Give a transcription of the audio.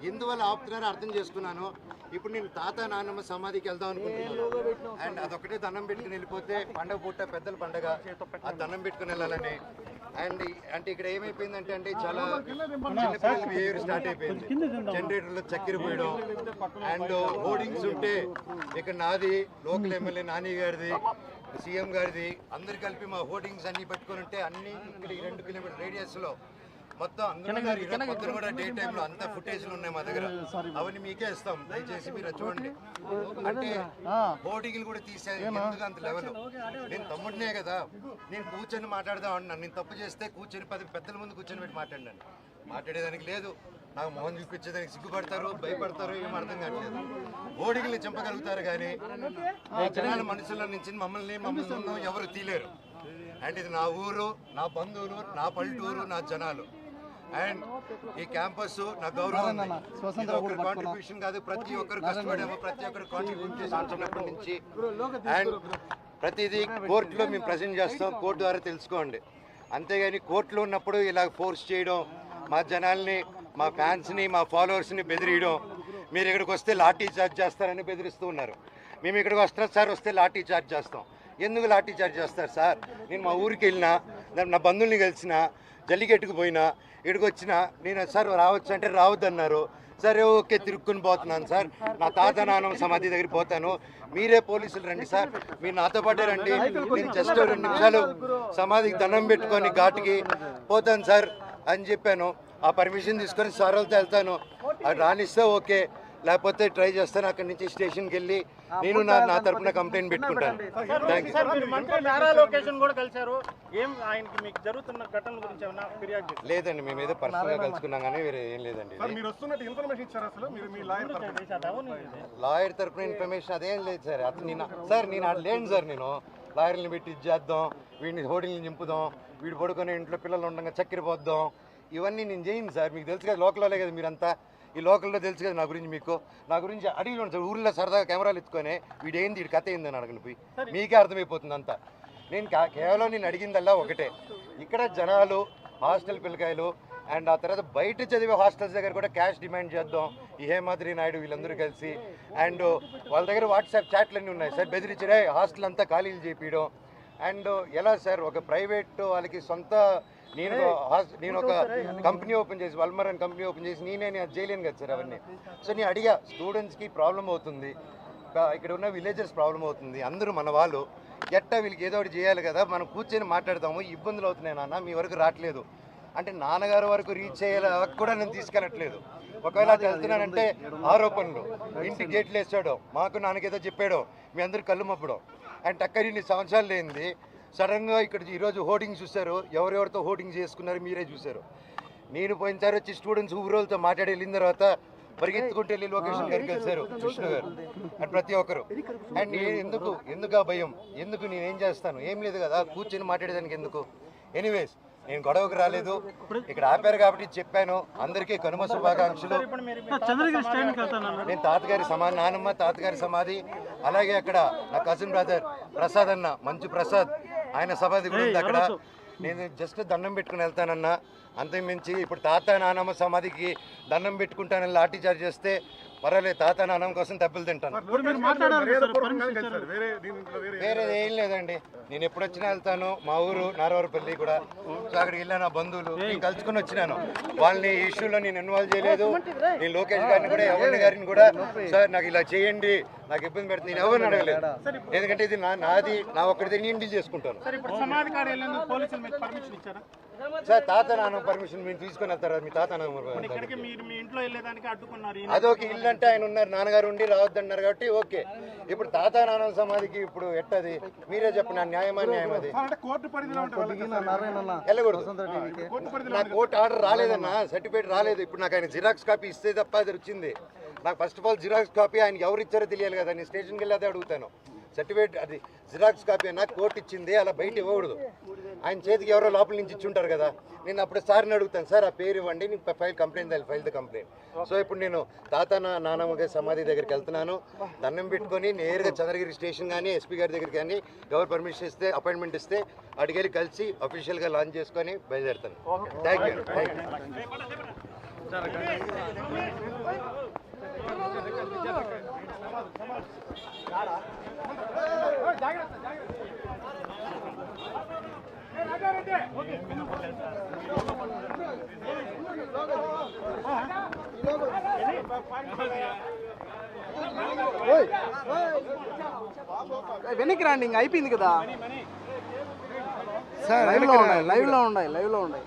ఎందువల్ల ఆపుతున్నారో అర్థం చేసుకున్నాను. ఇప్పుడు నేను తాత నాన్నమ్మ సమాధికి వెళ్దాం అనుకుంటున్నాను. అండ్ అదొకటే దండం పెట్టుకుని వెళ్ళిపోతే పండగ పూట పెద్దల పండగ ఆ దండం పెట్టుకుని వెళ్ళాలని. అండ్ అంటే ఇక్కడ ఏమైపోయిందంటే అంటే చాలా చిన్నపిల్లల బిహేవియర్ స్టార్ట్ అయిపోయింది. జనరేటర్లో చక్కెర పోయడం అండ్ హోర్డింగ్స్ ఉంటే ఇక్కడ నాది, లోకల్ ఎమ్మెల్యే నాని గారిది, సీఎం గారిది అందరు కలిపి మా హోర్డింగ్స్ అన్ని పెట్టుకుని ఉంటే అన్ని ఇక్కడ 2 కిలోమీటర్ రేడియస్ లో మొత్తం అందరూ పొద్దున కూడా డే టైంలో అంత ఫుటేజ్లు ఉన్నాయి మా దగ్గర. అవన్నీ మీకే ఇస్తాం, దయచేసి మీరు చూడండి. అంటే హోర్డింగ్లు కూడా తీసేది ఎందుకు అంత లెవెల్. నేను తమ్ముడినే కదా, నేను కూర్చొని మాట్లాడదాం అంటున్నాను. నేను తప్పు చేస్తే కూర్చొని 10 పెద్దల ముందు కూర్చొని పెట్టి మాట్లాడినాను. మాట్లాడేదానికి లేదు, నాకు మొహం చూపించేదానికి సిగ్గుపడతారు, భయపడతారు, ఏం అర్థం కావట్లేదు. హోర్డింగ్లు చంపగలుగుతారు కానీ జనాల మనసులో నుంచి మమ్మల్ని ఎవరు తీలేరు. అండ్ ఇది నా ఊరు, నా బంధువులు, నా పల్లెటూరు, నా జనాలు. అండ్ ఈ క్యాంపస్ నా గౌరవం. ఒకరి కాంట్రిబ్యూషన్ కాదు, ప్రతి ఒక్కరు కష్టపడాము, ప్రతి ఒక్కరు కాంట్రిబ్యూట్ చేసాం చిన్నప్పటి నుంచి. అండ్ ప్రతిదీ కోర్టులో మేము ప్రజెంట్ చేస్తాం, కోర్టు ద్వారా తెలుసుకోండి. అంతేగాని కోర్టులో ఉన్నప్పుడు ఇలా ఫోర్స్ చేయడం, మా జనాల్ని, మా ఫ్యాన్స్ని, మా ఫాలోవర్స్ని బెదిరియడం, మీరు ఇక్కడికి వస్తే లాఠీ చార్జ్ చేస్తారని బెదిరిస్తూ ఉన్నారు. మేము ఇక్కడికి వస్తున్నాం సార్, వస్తే లాఠీ చార్జ్ చేస్తాం. ఎందుకు లాఠీ చార్జ్ చేస్తారు సార్? నేను మా ఊరికి వెళ్ళినా, నా బంధువుల్ని కలిసిన, జల్లికెట్టుకు పోయినా, ఇక్కడికి వచ్చినా నేను సార్ రావచ్చు అంటే రావద్దన్నారు. సరే ఓకే, తిరుక్కుని పోతున్నాను సార్. నా తాత నాన్నమ్మ సమాధి దగ్గర పోతాను, మీరే పోలీసులు రండి సార్, మీరు నాతో పాటే రండి, నేను జస్ట్ 2 నిమిషాలు సమాధికి దండం పెట్టుకొని ఘాటుకి పోతాను సార్ అని చెప్పాను. ఆ పర్మిషన్ తీసుకొని సార్ వాళ్ళతో వెళ్తాను, అది రానిస్తే ఓకే, లేకపోతే ట్రై చేస్తాను. అక్కడి నుంచి స్టేషన్కి వెళ్ళి నేను నా తరఫున కంప్లైంట్ పెట్టుకుంటాను. లేదండి, మేము ఏదో పర్సనల్గా కలుసుకున్నాం కానీ వేరే ఏం లేదండి. లాయర్ తరఫున ఇన్ఫర్మేషన్ అదేం లేదు సార్. అతను నేను లేను సార్. నేను లాయర్ని పెట్టి చేద్దాం, వీడిని హోటల్ని నింపుదాం, వీడు పడుకొని ఇంట్లో పిల్లలు ఉండగా చక్కెర పోద్దాం, ఇవన్నీ నేను చేయను సార్. మీకు తెలుసు కదా, లోకల్లో కదా మీరంతా, ఈ లోకల్లో తెలుసు కదా నా గురించి. మీకు నా గురించి అడిగి సార్, ఊర్లో సరదాగా కెమెరాలు ఎత్తుకొని వీడేంది, వీడి కథ ఏందని అడగను పోయి, మీకే అర్థమైపోతుంది అంతా. నేను కేవలం నేను అడిగిందల్లా ఒకటే, ఇక్కడ జనాలు, హాస్టల్ పిల్లకాయలు అండ్ ఆ తర్వాత బయట చదివే హాస్టల్స్ దగ్గర కూడా క్యాష్ డిమాండ్ చేద్దాం. ఈ హేమాద్రి నాయుడు వీళ్ళందరూ కలిసి అండ్ వాళ్ళ దగ్గర వాట్సాప్ చాట్లన్నీ ఉన్నాయి సార్, బెదిరించడే హాస్టల్ అంతా ఖాళీలు చేపించడం. అండ్ ఎలా సార్, ఒక ప్రైవేట్ వాళ్ళకి సొంత, నేను ఒక కంపెనీ ఓపెన్ చేసి, వల్మర్ అని కంపెనీ ఓపెన్ చేసి నేను చేయలేను కదా సార్ అవన్నీ. సో నేను అడిగా, స్టూడెంట్స్కి ప్రాబ్లం అవుతుంది, ఇక్కడ ఉన్న విలేజర్స్ ప్రాబ్లం అవుతుంది, అందరూ మన వాళ్ళు, ఎట్టా వీళ్ళకి ఏదో ఒకటి చేయాలి కదా, మనం కూర్చొని మాట్లాడతాము, ఇబ్బందులు అవుతున్నాయి నాన్న, మీ వరకు రావట్లేదు అంటే నాన్నగారు వరకు రీచ్ అయ్యేలా కూడా నేను తీసుకెళ్ళట్లేదు. ఒకవేళ వెళ్తున్నానంటే ఆరోపణలు, ఇంటికి గేట్లు వేసాడో, మాకు నాన్నకేదో చెప్పాడో, మీ అందరు కళ్ళు మప్పడం. అండ్ టక్కరి 2 సంవత్సరాలు లేనిది సడన్గా ఇక్కడ ఈరోజు హోర్డింగ్ చూశారు, ఎవరెవరితో హోర్డింగ్ చేసుకున్నారు మీరే చూశారు. నేను పోయినసారి వచ్చి స్టూడెంట్స్ ఊరోళ్ళతో మాట్లాడి వెళ్ళిన తర్వాత పరిగెత్తుకుంటూ వెళ్ళి లొకేషన్ గారికి కలిశారు కృష్ణ గారు అండ్ ప్రతి ఒక్కరు. అండ్ నేను ఎందుకు ఆ భయం, ఎందుకు నేనేం చేస్తాను, ఏం లేదు కదా, కూర్చొని మాట్లాడేదానికి ఎందుకు. ఎనీవేస్, నేను గొడవకు రాలేదు, ఇక్కడ ఆపారు కాబట్టి చెప్పాను. అందరికీ కనుమ శుభాకాంక్షలు. నేను తాతగారి సమాధి, నానమ్మ తాతగారి సమాధి, అలాగే అక్కడ నా కజిన్ బ్రదర్ ప్రసాద్ అన్న, మంచు ప్రసాద్, ఆయన సమాధి కూడా ఉంది అక్కడ. నేను జస్ట్ దండం పెట్టుకుని వెళ్తానన్నా, అంతకుమించి ఇప్పుడు తాత నానమ్మ సమాధికి దండం పెట్టుకుంటానని లాఠీ చార్జ్ చేస్తే పర్వాలేదు, తాత నానమ్మ కోసం దెబ్బలు తింటాను. వేరేది ఏం లేదండి, నేను ఎప్పుడు వచ్చినా వెళ్తాను. మా ఊరు నారవరపల్లి కూడా, సో అక్కడికి వెళ్ళాను, నా బంధువులు నేను కలుసుకుని వచ్చినాను. వాళ్ళని ఈ ఇష్యూలో నేను ఇన్వాల్వ్ చేయలేదు. నేను లోకేష్ గారిని కూడా, ఎవరి గారిని కూడా, సార్ నాకు ఇలా చేయండి, నాకు ఇబ్బంది పెడుతుంది, నేను ఎవరిని అడగలేదు. ఎందుకంటే ఇది నాది, నా ఒక్కడిది నేను డీల్ చేసుకుంటాను. సార్ తాత నాన్న పర్మిషన్ మీరు తీసుకుని వెళ్తారా? మీ తాత అదొక ఇల్లు అంటే ఆయన ఉన్నారు, నాన్నగారు ఉండి రావద్దన్నారు కాబట్టి ఓకే. ఇప్పుడు తాత నాన్న సమాధికి ఇప్పుడు ఎట్టది మీరే చెప్పండి, నా న్యాయమా అది వెళ్ళకూడదు. నాకు కోర్టు ఆర్డర్ రాలేదన్నా, సర్టిఫికేట్ రాలేదు. ఇప్పుడు నాకు ఆయన జిరాక్స్ కాపీ ఇస్తే తప్ప అది వచ్చింది. నాకు first of all xerox copy ఆయనకి ఎవరు ఇచ్చారో తెలియాలి కదా, నేను స్టేషన్కి వెళ్ళి అదే అడుగుతాను. సర్టిఫికేట్ అది జిరాక్స్ కాపీ అన్న కోర్టు ఇచ్చింది, అలా బయట ఇవ్వకూడదు. ఆయన చేతికి ఎవరో లోపల నుంచి ఇచ్చి ఉంటారు కదా. నేను అప్పుడు సార్ని అడుగుతాను, సార్ ఆ పేరు ఇవ్వండి, నీకు ఫైల్ ద కంప్లైంట్. సో ఇప్పుడు నేను తాత నానమ్మ గారి సమాధి దగ్గరికి వెళ్తున్నాను. దండం పెట్టుకొని నేరుగా చంద్రగిరి స్టేషన్ కానీ ఎస్పీ గారి దగ్గరికి కానీ ఎవరు పర్మిషన్ ఇస్తే అపాయింట్మెంట్ ఇస్తే అడిగేళ్ళి కలిసి అఫీషియల్గా లాంచ్ చేసుకొని బయలుదేరుతాను. Thank you. వెనక్కి రండి, ఇంకా అయిపోయింది కదా. లైవ్ లో ఉన్నాయి